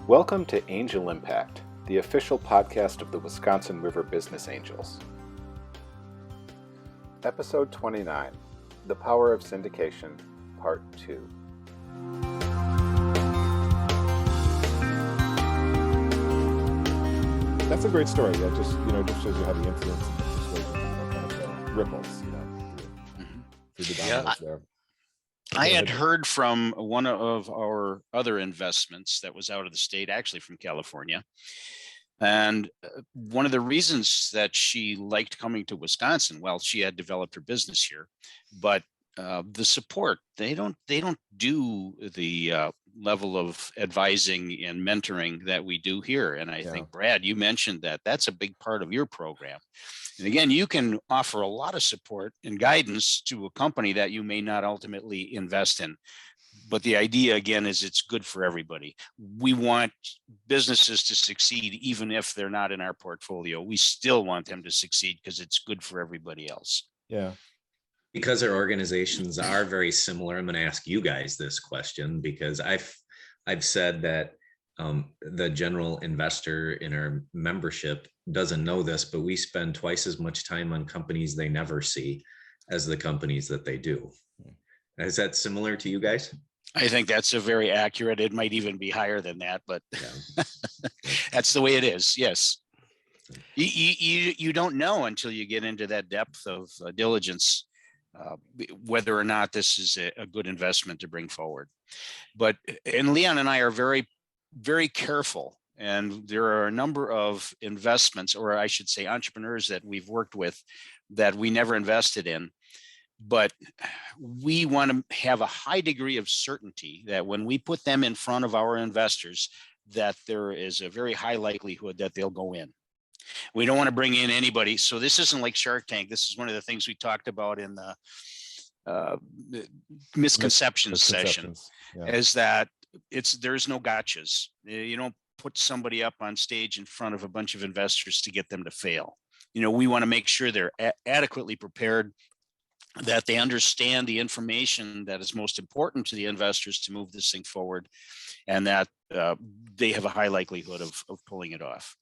Welcome to Angel Impact, the official podcast of the Wisconsin River Business Angels. Episode 29, The Power of Syndication, Part 2. That's a great story. That just shows you how the influence and the persuasion kind of ripples, through the dominoes there. I had heard from one of our other investments that was out of the state, actually from California. And one of the reasons that she liked coming to Wisconsin, well, she had developed her business here, but the support, they don't do the level of advising and mentoring that we do here. And I think, Brad, you mentioned that that's a big part of your program. And again, you can offer a lot of support and guidance to a company that you may not ultimately invest in. But the idea, again, is it's good for everybody. We want businesses to succeed, even if they're not in our portfolio. We still want them to succeed because it's good for everybody else. Yeah. Because our organizations are very similar, I'm going to ask you guys this question because I've said that the general investor in our membership doesn't know this, but we spend twice as much time on companies they never see as the companies that they do. Is that similar to you guys? I think that's a very accurate. It might even be higher than that, but that's the way it is. Yes. You don't know until you get into that depth of diligence whether or not this is a good investment to bring forward. And Leon and I are very, very careful. And there are a number of investments, or I should say entrepreneurs that we've worked with that we never invested in. But we want to have a high degree of certainty that when we put them in front of our investors, that there is a very high likelihood that they'll go in. We don't want to bring in anybody. So this isn't like Shark Tank. This is one of the things we talked about in the misconceptions session, is that there's no gotchas. You don't put somebody up on stage in front of a bunch of investors to get them to fail. We want to make sure they're adequately prepared, that they understand the information that is most important to the investors to move this thing forward, and that they have a high likelihood of pulling it off.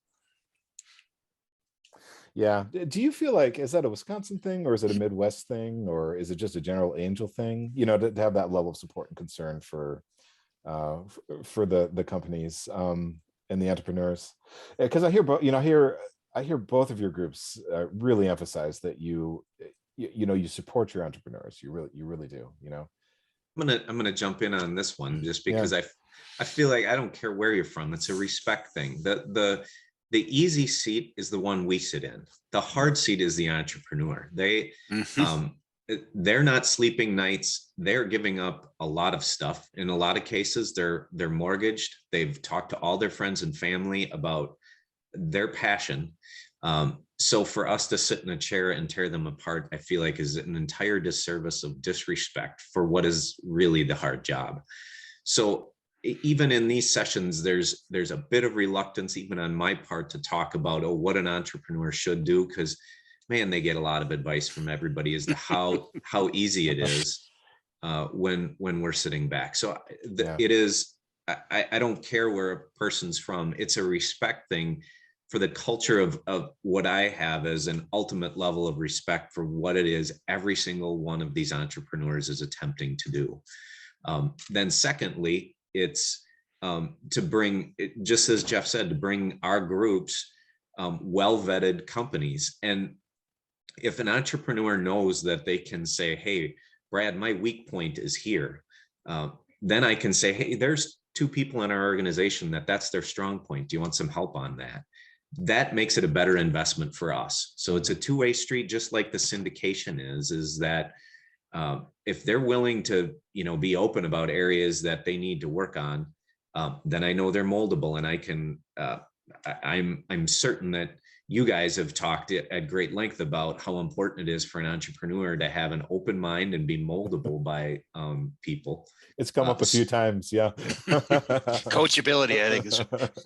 Yeah. Do you feel like, is that a Wisconsin thing or is it a Midwest thing or is it just a general angel thing, to have that level of support and concern for the companies and the entrepreneurs? Because I hear I hear both of your groups really emphasize that you support your entrepreneurs. You really do. I'm gonna jump in on this one just because I feel like I don't care where you're from. It's a respect thing. The easy seat is the one we sit in. The hard seat is the entrepreneur. They're not sleeping nights. They're giving up a lot of stuff. In a lot of cases, they're mortgaged. They've talked to all their friends and family about their passion. So for us to sit in a chair and tear them apart, I feel like is an entire disservice of disrespect for what is really the hard job. So even in these sessions, there's a bit of reluctance, even on my part, to talk about, what an entrepreneur should do, because man, they get a lot of advice from everybody as to how easy it is when we're sitting back. So it is, I don't care where a person's from. It's a respect thing for the culture of what I have as an ultimate level of respect for what it is every single one of these entrepreneurs is attempting to do. Then secondly, it's to bring, just as Jeff said, to bring our groups well-vetted companies. And if an entrepreneur knows that they can say, hey, Brad, my weak point is here, then I can say, hey, there's two people in our organization that's their strong point. Do you want some help on that? That makes it a better investment for us. So it's a two-way street, just like the syndication is that if they're willing to, be open about areas that they need to work on, then I know they're moldable, and I can. I'm certain that you guys have talked at great length about how important it is for an entrepreneur to have an open mind and be moldable by people. It's come up a few times, yeah. Coachability, I think, is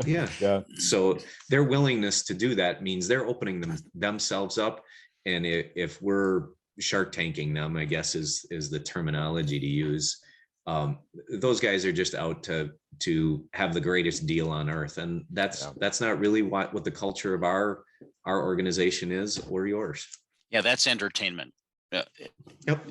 yeah. So their willingness to do that means they're opening themselves up, and if we're Shark Tanking them, I guess is the terminology to use, those guys are just out to have the greatest deal on earth, and that's not really what the culture of our organization is, or yours. Yeah, that's entertainment. Yep.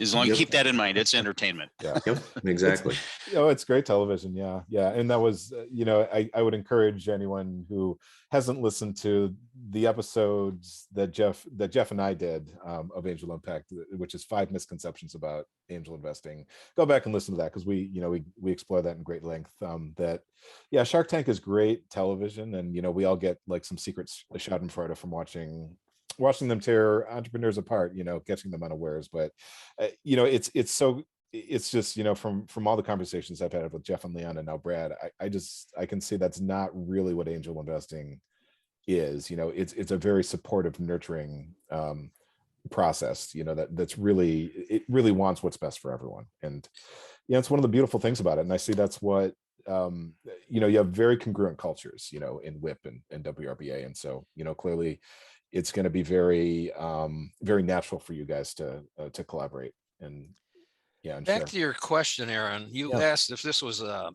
As long as you keep that in mind, it's entertainment. Yeah. Yep. Exactly. It's great television. Yeah. And that was, I would encourage anyone who hasn't listened to the episodes that Jeff and I did of Angel Impact, which is 5 misconceptions about angel investing. Go back and listen to that, because we explore that in great length. Shark Tank is great television, and we all get like some secret schadenfreude from watching them tear entrepreneurs apart, catching them unawares. But it's just, from all the conversations I've had with Jeff and Leon and now Brad, I can see that's not really what angel investing is. It's a very supportive, nurturing process, that's really, it really wants what's best for everyone. And it's one of the beautiful things about it. And I see that's what you have very congruent cultures, in WIP and WRBA. And so, clearly it's going to be very, very natural for you guys to collaborate. And back to your question, Aaron, you asked if this was a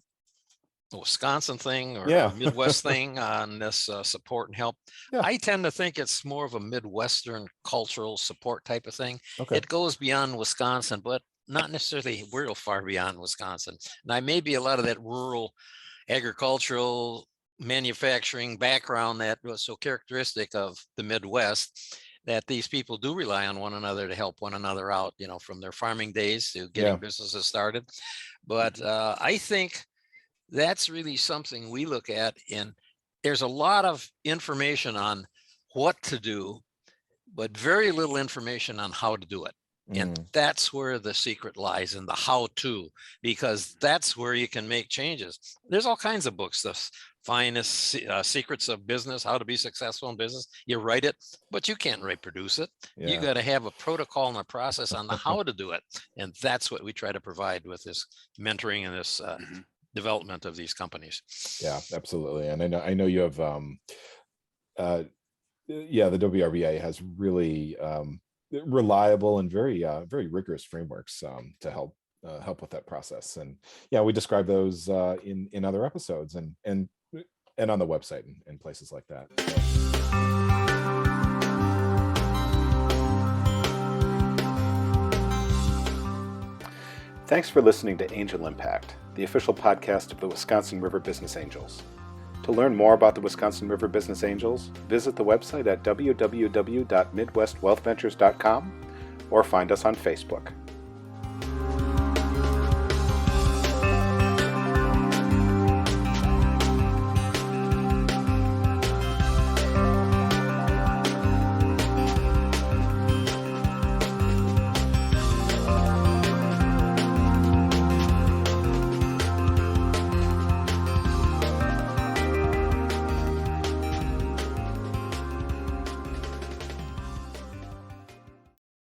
Wisconsin thing or a Midwest thing on this support and help. I tend to think it's more of a Midwestern cultural support type of thing. Okay. It goes beyond Wisconsin, but not necessarily real far beyond Wisconsin. And I may be a lot of that rural agricultural manufacturing background that was so characteristic of the Midwest, that these people do rely on one another to help one another out, from their farming days to getting businesses started. But I think that's really something we look at. And there's a lot of information on what to do, but very little information on how to do it. And that's where the secret lies, in the how to, because that's where you can make changes. There's all kinds of books, the finest secrets of business, how to be successful in business. You write it, but you can't reproduce it. You got to have a protocol and a process on the how to do it. And that's what we try to provide with this mentoring and this development of these companies. Yeah, absolutely. And I know you have, the WRBA has really reliable and very rigorous frameworks to help with that process. And we describe those in other episodes and on the website and places like that. Thanks for listening to Angel Impact, the official podcast of the Wisconsin River Business Angels. To learn more about the Wisconsin River Business Angels, visit the website at www.midwestwealthventures.com or find us on Facebook.